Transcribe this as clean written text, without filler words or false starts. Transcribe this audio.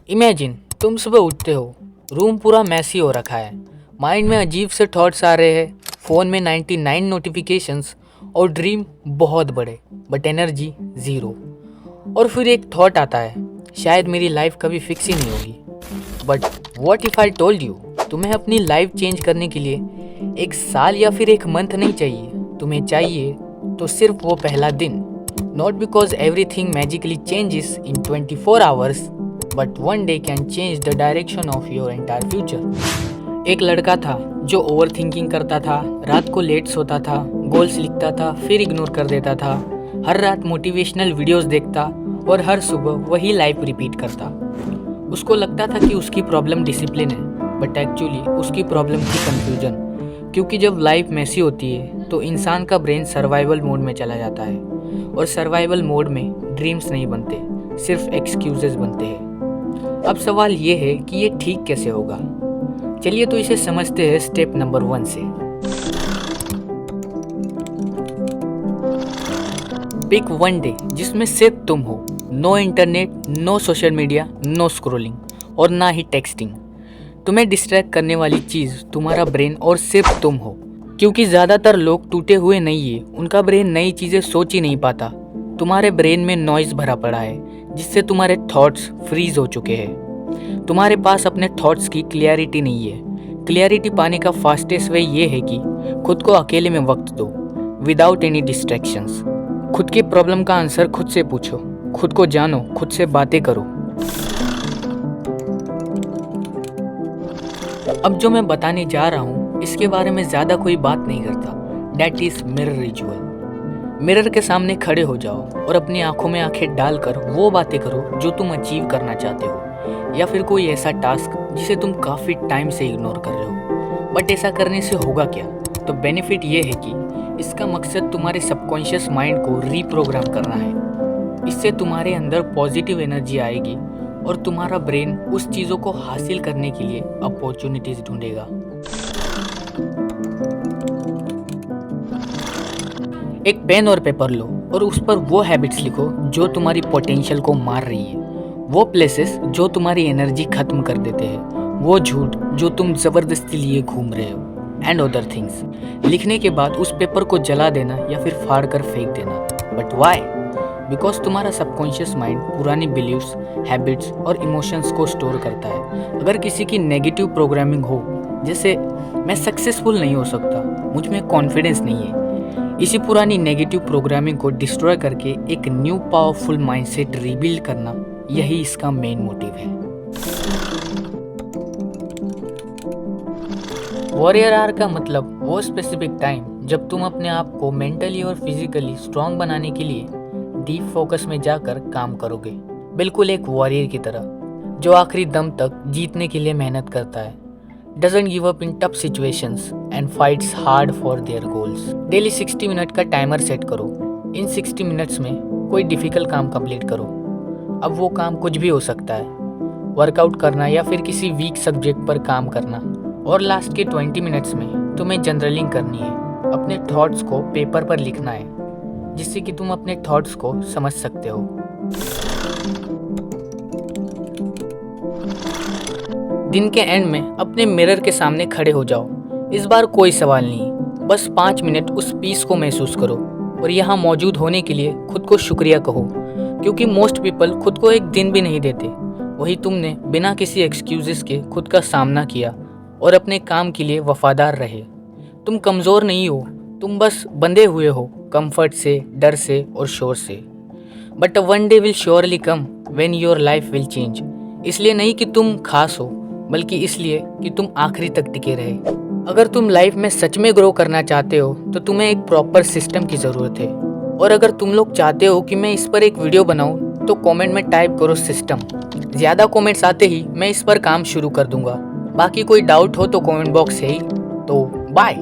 Imagine तुम सुबह उठते हो, रूम पूरा मैसी हो रखा है, माइंड में अजीब से थॉट्स आ रहे हैं, फ़ोन में 99 नोटिफिकेशंस और ड्रीम बहुत बड़े बट एनर्जी ज़ीरो। और फिर एक थॉट आता है, शायद मेरी लाइफ कभी फिक्स ही नहीं होगी। But what if I told you, तुम्हें अपनी लाइफ चेंज करने के लिए एक साल या फिर एक मंथ नहीं चाहिए, तुम्हें चाहिए तो सिर्फ वो पहला दिन। Not because everything magically changes in 24 hours, but one day can change the direction of your entire future. एक लड़का था जो ओवर थिंकिंग करता था, रात को लेट सोता था, गोल्स लिखता था फिर इग्नोर कर देता था, हर रात मोटिवेशनल वीडियोस देखता और हर सुबह वही लाइफ रिपीट करता। उसको लगता था कि उसकी प्रॉब्लम डिसिप्लिन है, बट एक्चुअली उसकी प्रॉब्लम थी कन्फ्यूजन। क्योंकि जब लाइफ मैसी होती है तो इंसान का ब्रेन सर्वाइवल मोड में चला जाता है, और सर्वाइवल मोड में ड्रीम्स नहीं बनते, सिर्फ एक्सक्यूजेस बनते हैं। अब सवाल ये है कि ये ठीक कैसे होगा। चलिए तो इसे समझते हैं स्टेप नंबर 1 से। पिक वन डे जिसमें सिर्फ तुम हो, no internet, no social media, no scrolling और ना ही टेक्सटिंग। तुम्हें डिस्ट्रैक्ट करने वाली चीज़ तुम्हारा ब्रेन और सिर्फ तुम हो। क्योंकि ज़्यादातर लोग टूटे हुए नहीं है, उनका ब्रेन नई चीज़ें सोच ही नहीं पाता। तुम्हारे ब्रेन में नॉइज़ भरा पड़ा है जिससे तुम्हारे थॉट्स फ्रीज हो चुके हैं। तुम्हारे पास अपने थॉट्स की क्लियरिटी नहीं है। क्लियरिटी पाने का फास्टेस्ट वे ये है कि खुद को अकेले में वक्त दो, विदाउट एनी डिस्ट्रैक्शंस। खुद की प्रॉब्लम का आंसर खुद से पूछो, खुद को जानो, खुद से बातें करो। अब जो मैं बताने जा रहा हूँ इसके बारे में ज़्यादा कोई बात नहीं करता। That is mirror ritual. Mirror के सामने खड़े हो जाओ और अपनी आंखों में आंखें डालकर वो बातें करो जो तुम अचीव करना चाहते हो, या फिर कोई ऐसा टास्क जिसे तुम काफ़ी टाइम से इग्नोर कर रहे हो। बट ऐसा करने से होगा क्या? तो बेनिफिट ये है कि इसका मकसद तुम्हारे सबकॉन्शियस माइंड को रीप्रोग्राम करना है। इससे तुम्हारे अंदर पॉजिटिव एनर्जी आएगी और तुम्हारा ब्रेन उस चीज़ों को हासिल करने के लिए अपॉर्चुनिटीज ढूंढेगा। एक पेन और पेपर लो और उस पर वो हैबिट्स लिखो जो तुम्हारी पोटेंशियल को मार रही है, वो प्लेसेस जो तुम्हारी एनर्जी खत्म कर देते हैं, वो झूठ जो तुम ज़बरदस्ती लिए घूम रहे हो, एंड अदर थिंग्स। लिखने के बाद उस पेपर को जला देना या फिर फाड़ कर फेंक देना। But why? बिकॉज तुम्हारा सबकॉन्शियस माइंड पुरानी बिलीव्स, हैबिट्स और इमोशंस को स्टोर करता है। अगर किसी की नेगेटिव प्रोग्रामिंग हो, जैसे मैं सक्सेसफुल नहीं हो सकता, मुझ में कॉन्फिडेंस नहीं है, इसी पुरानी नेगेटिव प्रोग्रामिंग को डिस्ट्रॉय करके एक न्यू पावरफुल माइंडसेट रीबिल्ड करना, यही इसका मेन मोटिव है। वॉरियर आवर का मतलब वो स्पेसिफिक टाइम जब तुम अपने आप को मेंटली और फिजिकली स्ट्रांग बनाने के लिए डीप फोकस में जाकर काम करोगे, बिल्कुल एक वॉरियर की तरह जो आखिरी दम तक जीतने के लिए मेहनत करता है, doesn't give up in tough situations and fights hard for their goals. Daily 60 minute का टाइमर सेट करो। इन 60 मिनट्स में कोई डिफिकल्ट काम कंप्लीट करो। अब वो काम कुछ भी हो सकता है, वर्कआउट करना या फिर किसी वीक सब्जेक्ट पर काम करना। और लास्ट के 20 मिनट्स में तुम्हें जनरलिंग करनी है, अपने थॉट्स को पेपर पर लिखना है, जिससे कि तुम अपने थॉट्स को समझ सकते हो। दिन के एंड में अपने मिरर के सामने खड़े हो जाओ। इस बार कोई सवाल नहीं, बस 5 मिनट उस पीस को महसूस करो और यहाँ मौजूद होने के लिए खुद को शुक्रिया कहो। क्योंकि मोस्ट पीपल खुद को एक दिन भी नहीं देते, वही तुमने बिना किसी एक्सक्यूजेस के खुद का सामना किया और अपने काम के लिए वफादार रहे। तुम कमज़ोर नहीं हो, तुम बस बंधे हुए हो कंफर्ट से, डर से और शोर से। But one day will surely come when your life will change. इसलिए नहीं कि तुम खास हो, बल्कि इसलिए कि तुम आखिरी तक टिके रहे। अगर तुम लाइफ में सच में ग्रो करना चाहते हो तो तुम्हें एक प्रॉपर सिस्टम की ज़रूरत है। और अगर तुम लोग चाहते हो कि मैं इस पर एक वीडियो बनाऊं तो कमेंट में टाइप करो सिस्टम। ज़्यादा कमेंट्स आते ही मैं इस पर काम शुरू कर दूंगा। बाकी कोई डाउट हो तो कमेंट बॉक्स है ही। तो बाय।